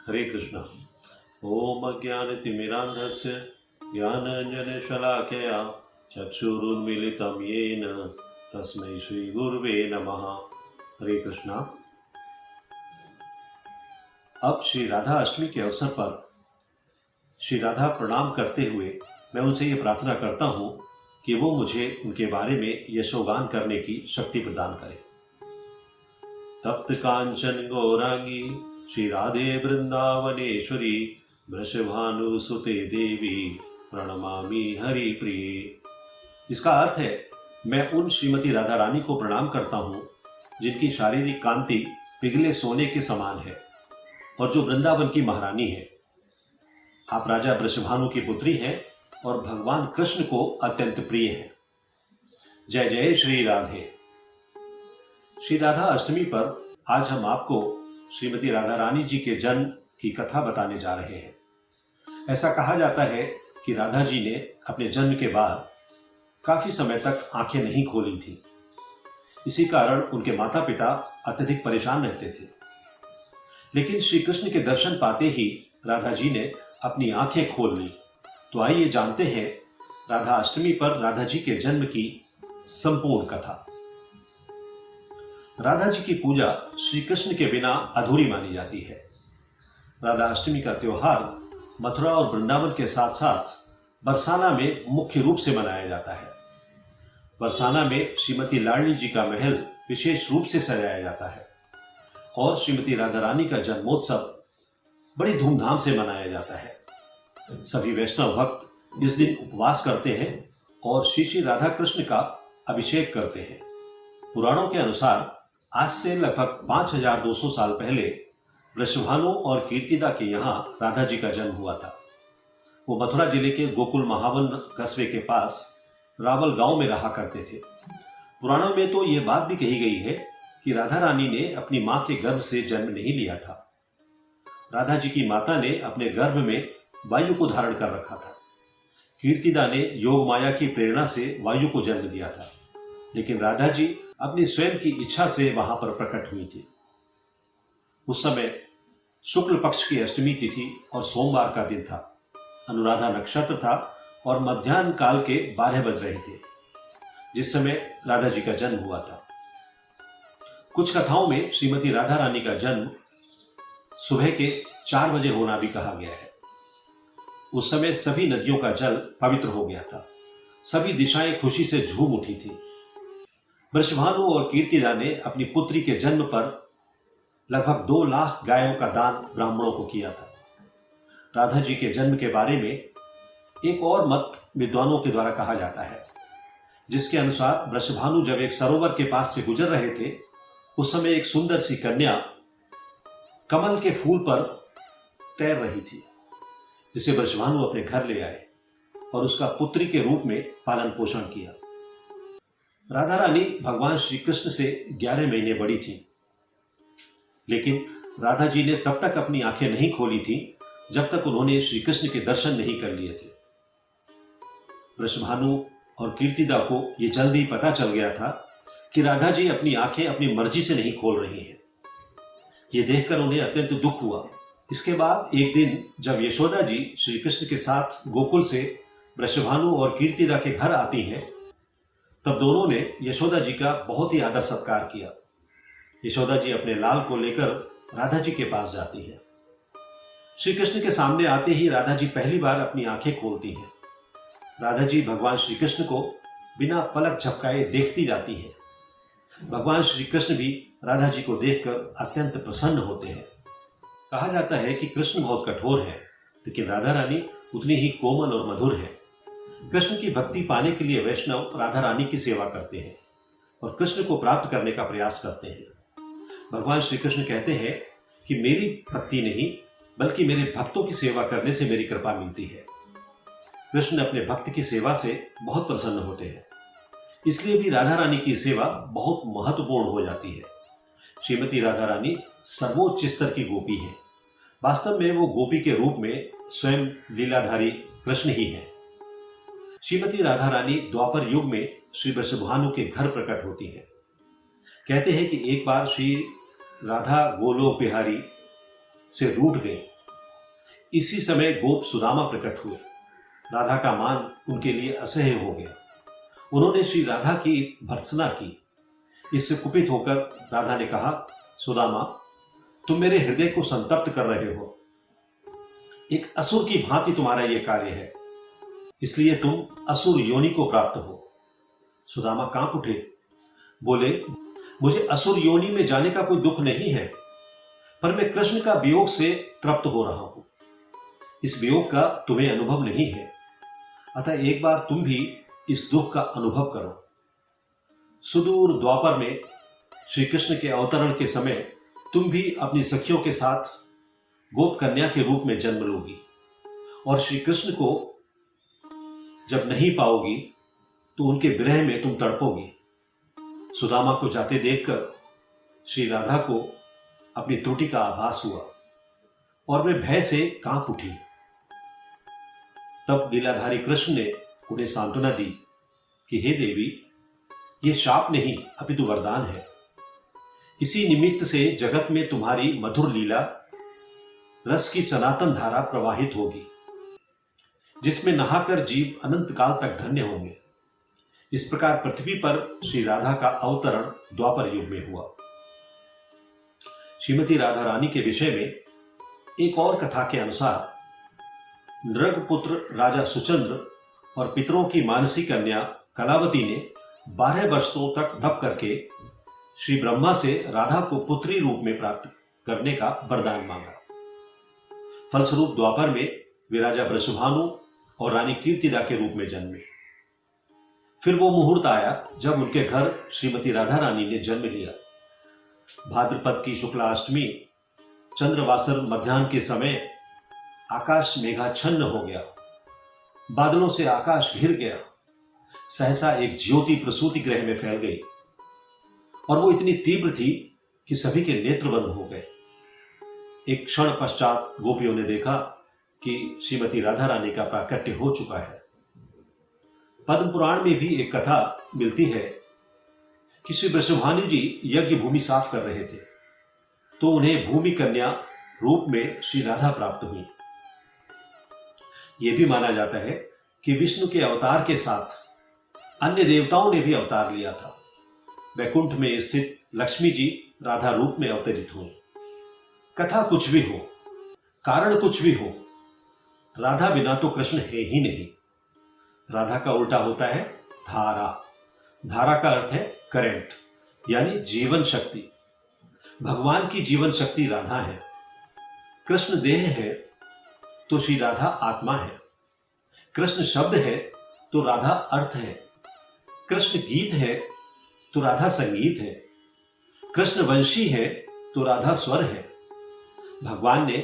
हरे कृष्ण। ओम अज्ञानतिमिरान्धस्य ज्ञानाञ्जनशलाकया चक्षुरुन्मीलितं येन तस्मै श्रीगुरुवे नमः। हरे कृष्णा। अब श्री राधा अष्टमी के अवसर पर श्री राधा प्रणाम करते हुए मैं उनसे ये प्रार्थना करता हूँ कि वो मुझे उनके बारे में यशोगान करने की शक्ति प्रदान करें। तप्त कांचन गौरांगी श्री राधे वृंदावनेश्वरी वृषभानुसुते देवी प्रणमामि हरि प्रिये। इसका अर्थ है, मैं उन श्रीमती राधा रानी को प्रणाम करता हूँ जिनकी शारीरिक कांति पिघले सोने के समान है और जो वृंदावन की महारानी है। आप राजा वृषभानु की पुत्री हैं और भगवान कृष्ण को अत्यंत प्रिय हैं। जय जय श्री राधे। श्री राधा अष्टमी पर आज हम आपको श्रीमती राधा रानी जी के जन्म की कथा बताने जा रहे हैं। ऐसा कहा जाता है कि राधा जी ने अपने जन्म के बाद काफी समय तक आंखें नहीं खोली थी। इसी कारण उनके माता पिता अत्यधिक परेशान रहते थे। लेकिन श्री कृष्ण के दर्शन पाते ही राधा जी ने अपनी आंखें खोल ली। तो आइए जानते हैं राधा अष्टमी पर राधा जी के जन्म की संपूर्ण कथा। राधा जी की पूजा श्री कृष्ण के बिना अधूरी मानी जाती है। राधा अष्टमी का त्योहार मथुरा और वृंदावन के साथ साथ बरसाना में मुख्य रूप से मनाया जाता है। बरसाना में श्रीमती लाडली जी का महल विशेष रूप से सजाया जाता है और श्रीमती राधा रानी का जन्मोत्सव बड़ी धूमधाम से मनाया जाता है। सभी वैष्णव भक्त इस दिन उपवास करते हैं और श्री श्री राधा कृष्ण का अभिषेक करते हैं। पुराणों के अनुसार आज से लगभग 5200 साल पहले वृषभानु और कीर्तिदा के यहाँ राधा जी का जन्म हुआ था। वो मथुरा जिले के गोकुल महावन कस्बे के पास रावल गांव में रहा करते थे। पुराणों में तो ये बात भी कही गई है कि राधा रानी ने अपनी माँ के गर्भ से जन्म नहीं लिया था। राधा जी की माता ने अपने गर्भ में वायु को धारण कर रखा था। कीर्तिदा ने योग माया की प्रेरणा से वायु को जन्म दिया था, लेकिन राधा जी अपनी स्वयं की इच्छा से वहां पर प्रकट हुई थी। उस समय शुक्ल पक्ष की अष्टमी तिथि और सोमवार का दिन था। अनुराधा नक्षत्र था और मध्याह्न काल के 12 बज रहे थे जिस समय राधा जी का जन्म हुआ था। कुछ कथाओं में श्रीमती राधा रानी का जन्म सुबह के 4 बजे होना भी कहा गया है। उस समय सभी नदियों का जल पवित्र हो गया था। सभी दिशाएं खुशी से झूम उठी थी। वृषभानु और कीर्तिदा ने अपनी पुत्री के जन्म पर लगभग 2 लाख गायों का दान ब्राह्मणों को किया था। राधा जी के जन्म के बारे में एक और मत विद्वानों के द्वारा कहा जाता है, जिसके अनुसार वृषभानु जब एक सरोवर के पास से गुजर रहे थे, उस समय एक सुंदर सी कन्या कमल के फूल पर तैर रही थी, जिसे वृषभानु अपने घर ले आए और उसका पुत्री के रूप में पालन पोषण किया। राधा रानी भगवान श्री कृष्ण से 11 महीने बड़ी थी, लेकिन राधा जी ने तब तक अपनी आंखें नहीं खोली थी जब तक उन्होंने श्री कृष्ण के दर्शन नहीं कर लिए थे। वृषभानु और कीर्तिदा को यह जल्दी पता चल गया था कि राधा जी अपनी आंखें अपनी मर्जी से नहीं खोल रही हैं। ये देखकर उन्हें अत्यंत दुख हुआ। इसके बाद एक दिन जब यशोदा जी श्री कृष्ण के साथ गोकुल से वृषभानु और कीर्तिदा के घर आती हैं, तब दोनों ने यशोदा जी का बहुत ही आदर सत्कार किया। यशोदा जी अपने लाल को लेकर राधा जी के पास जाती हैं। श्री कृष्ण के सामने आते ही राधा जी पहली बार अपनी आंखें खोलती हैं। राधा जी भगवान श्री कृष्ण को बिना पलक झपकाए देखती जाती हैं। भगवान श्री कृष्ण भी राधा जी को देखकर अत्यंत प्रसन्न होते हैं। कहा जाता है कि कृष्ण बहुत कठोर है, लेकिन राधा रानी उतनी ही कोमल और मधुर है। कृष्ण की भक्ति पाने के लिए वैष्णव राधा रानी की सेवा करते हैं और कृष्ण को प्राप्त करने का प्रयास करते हैं। भगवान श्री कृष्ण कहते हैं कि मेरी भक्ति नहीं बल्कि मेरे भक्तों की सेवा करने से मेरी कृपा मिलती है। कृष्ण अपने भक्त की सेवा से बहुत प्रसन्न होते हैं, इसलिए भी राधा रानी की सेवा बहुत महत्वपूर्ण हो जाती है। श्रीमती राधा रानी सर्वोच्च स्तर की गोपी है। वास्तव में वो गोपी के रूप में स्वयं लीलाधारी कृष्ण ही है। श्रीमती राधा रानी द्वापर युग में श्री वृषभानु के घर प्रकट होती है। कहते हैं कि एक बार श्री राधा गोलोक बिहारी से रूठ गए इसी समय गोप सुदामा प्रकट हुए। राधा का मान उनके लिए असह्य हो गया। उन्होंने श्री राधा की भर्त्सना की। इससे कुपित होकर राधा ने कहा, सुदामा, तुम मेरे हृदय को संतप्त कर रहे हो। एक असुर की भांति तुम्हारा यह कार्य है, इसलिए तुम असुर योनि को प्राप्त हो। सुदामा कांप उठे, बोले, मुझे असुर योनि में जाने का कोई दुख नहीं है, पर मैं कृष्ण का वियोग से तृप्त हो रहा हूं। इस वियोग का तुम्हें अनुभव नहीं है, अतः एक बार तुम भी इस दुख का अनुभव करो। सुदूर द्वापर में श्री कृष्ण के अवतरण के समय तुम भी अपनी सखियों के साथ गोप कन्या के रूप में जन्म लोगी, और श्री कृष्ण को जब नहीं पाओगी तो उनके विरह में तुम तड़पोगी। सुदामा को जाते देखकर श्री राधा को अपनी त्रुटि का आभास हुआ और वे भय से कांप उठी। तब लीलाधारी कृष्ण ने उन्हें सांत्वना दी कि हे देवी, ये शाप नहीं अपितु वरदान है। इसी निमित्त से जगत में तुम्हारी मधुर लीला रस की सनातन धारा प्रवाहित होगी, जिसमें नहाकर जीव अनंत काल तक धन्य होंगे। इस प्रकार पृथ्वी पर श्री राधा का अवतरण द्वापर युग में हुआ। श्रीमती राधा रानी के विषय में एक और कथा के अनुसार नृगपुत्र राजा सुचंद्र और पितरों की मानसी कन्या कलावती ने 12 वर्षों तक तप करके श्री ब्रह्मा से राधा को पुत्री रूप में प्राप्त करने का वरदान मांगा। फलस्वरूप द्वापर में वे राजा वृषभानु और रानी कीर्तिदा के रूप में जन्मे। फिर वो मुहूर्त आया जब उनके घर श्रीमती राधा रानी ने जन्म लिया। भाद्रपद की शुक्ला अष्टमी चंद्रवासर मध्याह्न के समय आकाश मेघाच्छन्न हो गया। बादलों से आकाश घिर गया। सहसा एक ज्योति प्रसूति गृह में फैल गई और वो इतनी तीव्र थी कि सभी के नेत्र बंद हो गए। एक क्षण पश्चात गोपियों ने देखा कि श्रीमती राधा रानी का प्राकट्य हो चुका है। पद्म पुराण में भी एक कथा मिलती है कि श्री वृषभानु जी यज्ञ भूमि साफ कर रहे थे तो उन्हें भूमि कन्या रूप में श्री राधा प्राप्त हुई। यह भी माना जाता है कि विष्णु के अवतार के साथ अन्य देवताओं ने भी अवतार लिया था। वैकुंठ में स्थित लक्ष्मी जी राधा रूप में अवतरित हुई। कथा कुछ भी हो, कारण कुछ भी हो, राधा बिना तो कृष्ण है ही नहीं। राधा का उल्टा होता है धारा। धारा का अर्थ है करंट, यानी जीवन शक्ति। भगवान की जीवन शक्ति राधा है। कृष्ण देह है तो श्री राधा आत्मा है। कृष्ण शब्द है तो राधा अर्थ है। कृष्ण गीत है तो राधा संगीत है। कृष्ण वंशी है तो राधा स्वर है। भगवान ने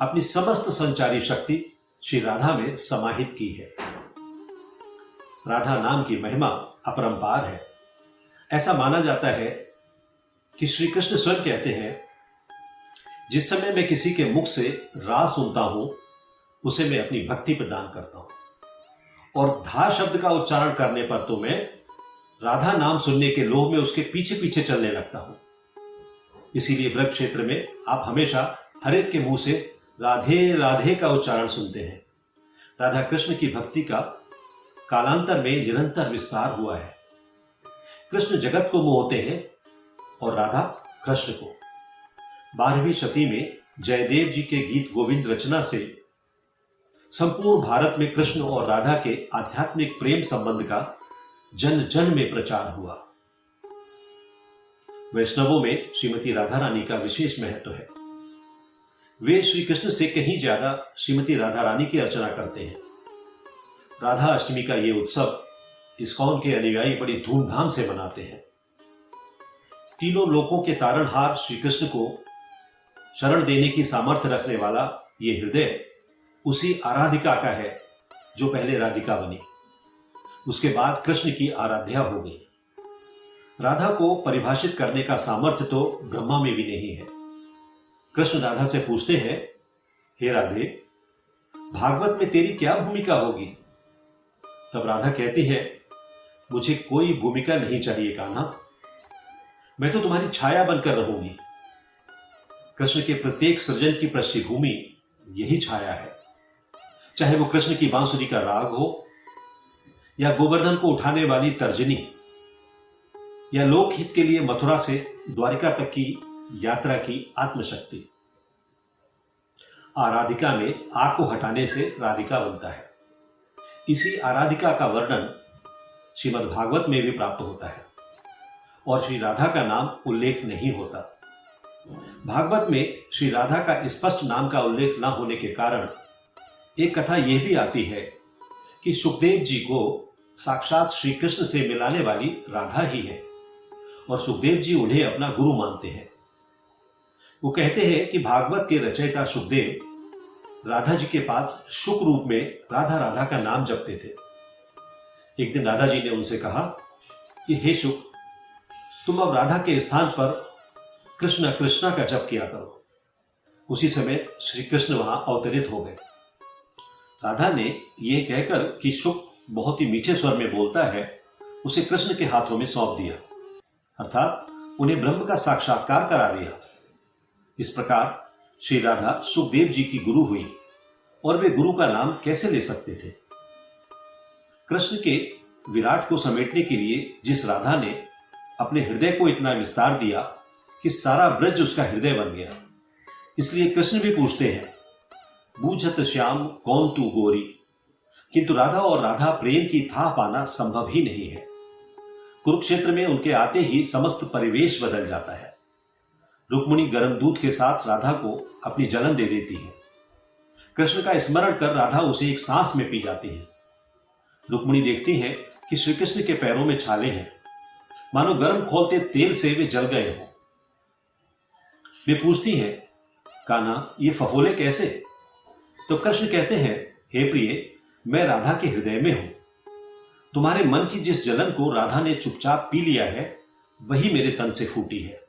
अपनी समस्त संचारी शक्ति श्री राधा में समाहित की है। राधा नाम की महिमा अपरंपार है। ऐसा माना जाता है कि श्री कृष्ण स्वयं कहते हैं, जिस समय मैं किसी के मुख से रा सुनता हूं उसे मैं अपनी भक्ति प्रदान करता हूं, और धा शब्द का उच्चारण करने पर तो मैं राधा नाम सुनने के लोभ में उसके पीछे पीछे चलने लगता हूं। इसीलिए ब्रज क्षेत्र में आप हमेशा हर एक के मुंह से राधे राधे का उच्चारण सुनते हैं। राधा कृष्ण की भक्ति का कालांतर में निरंतर विस्तार हुआ है। कृष्ण जगत को मोहते हैं और राधा कृष्ण को। 12वीं शती में जयदेव जी के गीत गोविंद रचना से संपूर्ण भारत में कृष्ण और राधा के आध्यात्मिक प्रेम संबंध का जन जन में प्रचार हुआ। वैष्णवों में श्रीमती राधा रानी का विशेष महत्व है। वे श्री कृष्ण से कहीं ज्यादा श्रीमती राधा रानी की अर्चना करते हैं। राधा अष्टमी का ये उत्सव इस्कॉन के अनुयायी बड़ी धूमधाम से मनाते हैं। तीनों लोकों के तारणहार श्री कृष्ण को शरण देने की सामर्थ्य रखने वाला ये हृदय उसी आराधिका का है जो पहले राधिका बनी, उसके बाद कृष्ण की आराध्या हो गई। राधा को परिभाषित करने का सामर्थ्य तो ब्रह्मा में भी नहीं है। कृष्ण राधा से पूछते हैं, हे राधे, भागवत में तेरी क्या भूमिका होगी? तब राधा कहती है, मुझे कोई भूमिका नहीं चाहिए कान्हा, मैं तो तुम्हारी छाया बनकर रहूंगी। कृष्ण के प्रत्येक सृजन की पृष्ठभूमि यही छाया है। चाहे वो कृष्ण की बांसुरी का राग हो, या गोवर्धन को उठाने वाली तर्जनी, या लोकहित के लिए मथुरा से द्वारिका तक की यात्रा की आत्मशक्ति। आराधिका में आ को हटाने से राधिका बनता है। इसी आराधिका का वर्णन श्रीमद् भागवत में भी प्राप्त होता है और श्री राधा का नाम उल्लेख नहीं होता। भागवत में श्री राधा का स्पष्ट नाम का उल्लेख न होने के कारण एक कथा यह भी आती है कि सुखदेव जी को साक्षात श्री कृष्ण से मिलाने वाली राधा ही है और सुखदेव जी उन्हें अपना गुरु मानते हैं। वो कहते हैं कि भागवत के रचयिता सुखदेव राधा जी के पास शुक रूप में राधा राधा का नाम जपते थे। एक दिन राधा जी ने उनसे कहा कि हे शुक, तुम अब राधा के स्थान पर कृष्ण कृष्णा का जप किया करो। उसी समय श्री कृष्ण वहां अवतरित हो गए। राधा ने यह कहकर कि शुक बहुत ही मीठे स्वर में बोलता है, उसे कृष्ण के हाथों में सौंप दिया, अर्थात उन्हें ब्रह्म का साक्षात्कार करा दिया। इस प्रकार श्री राधा सुखदेव जी की गुरु हुई और वे गुरु का नाम कैसे ले सकते थे। कृष्ण के विराट को समेटने के लिए जिस राधा ने अपने हृदय को इतना विस्तार दिया कि सारा ब्रज उसका हृदय बन गया, इसलिए कृष्ण भी पूछते हैं, बूझत श्याम कौन तू गोरी। किंतु राधा और राधा प्रेम की था पाना संभव ही नहीं है। कुरुक्षेत्र में उनके आते ही समस्त परिवेश बदल जाता है। रुक्मिणी गर्म दूध के साथ राधा को अपनी जलन दे देती है। कृष्ण का स्मरण कर राधा उसे एक सांस में पी जाती है। रुक्मिणी देखती है कि श्री कृष्ण के पैरों में छाले हैं, मानो गर्म खोलते तेल से वे जल गए हों। वे पूछती हैं, कान्हा ये फफोले कैसे? तो कृष्ण कहते हैं, हे प्रिय, मैं राधा के हृदय में हूं। तुम्हारे मन की जिस जलन को राधा ने चुपचाप पी लिया है, वही मेरे तन से फूटी है।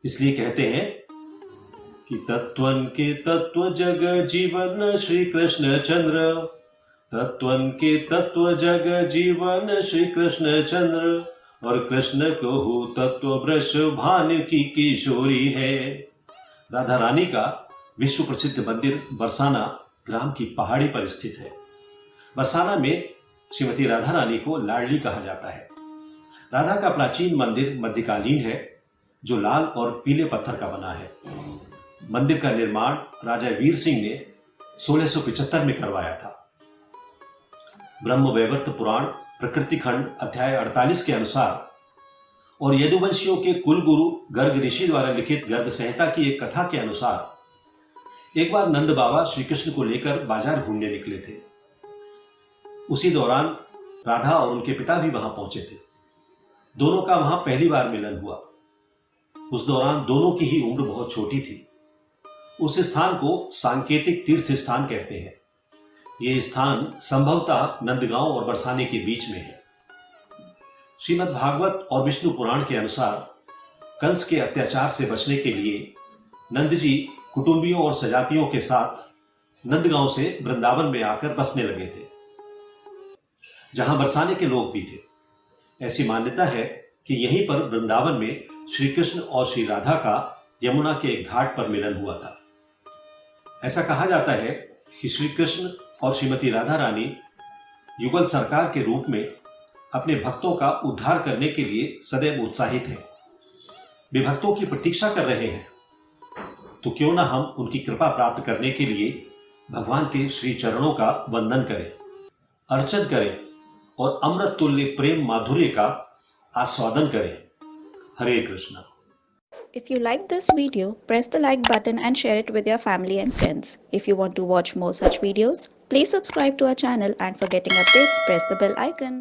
इसलिए कहते हैं कि तत्वन के तत्व जग जीवन श्री कृष्ण चंद्र, तत्वन के तत्व जग जीवन श्री कृष्ण चंद्र, और कृष्ण को हो तत्व वृष भान की किशोरी है। राधा रानी का विश्व प्रसिद्ध मंदिर बरसाना ग्राम की पहाड़ी पर स्थित है। बरसाना में श्रीमती राधा रानी को लाडली कहा जाता है। राधा का प्राचीन मंदिर मध्यकालीन है, जो लाल और पीले पत्थर का बना है। मंदिर का निर्माण राजा वीर सिंह ने 1675 में करवाया था। ब्रह्म वैवर्त पुराण प्रकृति खंड अध्याय 48 के अनुसार और यदुवंशियों के कुलगुरु गर्ग ऋषि द्वारा लिखित गर्ग संहिता की एक कथा के अनुसार एक बार नंद बाबा श्री कृष्ण को लेकर बाजार घूमने निकले थे। उसी दौरान राधा और उनके पिता भी वहां पहुंचे थे। दोनों का वहां पहली बार मिलन हुआ। उस दौरान दोनों की ही उम्र बहुत छोटी थी। उस स्थान को सांकेतिक तीर्थ स्थान कहते हैं। यह स्थान संभवतः नंदगांव और बरसाने के बीच में है। श्रीमद् भागवत और विष्णु पुराण के अनुसार कंस के अत्याचार से बचने के लिए नंद जी कुटुंबियों और सजातियों के साथ नंदगांव से वृंदावन में आकर बसने लगे थे, जहां बरसाने के लोग भी थे। ऐसी मान्यता है कि यहीं पर वृंदावन में श्री कृष्ण और श्री राधा का यमुना के एक घाट पर मिलन हुआ था। ऐसा कहा जाता है कि श्री कृष्ण और श्रीमती राधा रानी युगल सरकार के रूप में अपने भक्तों का उद्धार करने के लिए सदैव उत्साहित हैं। वे भक्तों की प्रतीक्षा कर रहे हैं, तो क्यों ना हम उनकी कृपा प्राप्त करने के लिए भगवान के श्री चरणों का वंदन करें, अर्चन करें और अमृत तुल्य प्रेम माधुर्य का आस्वादन करें। हरे Krishna. If you like this video, press the like button and share it with your family and friends. If you want to watch more such videos, please subscribe to our channel, and for getting updates, press the bell icon.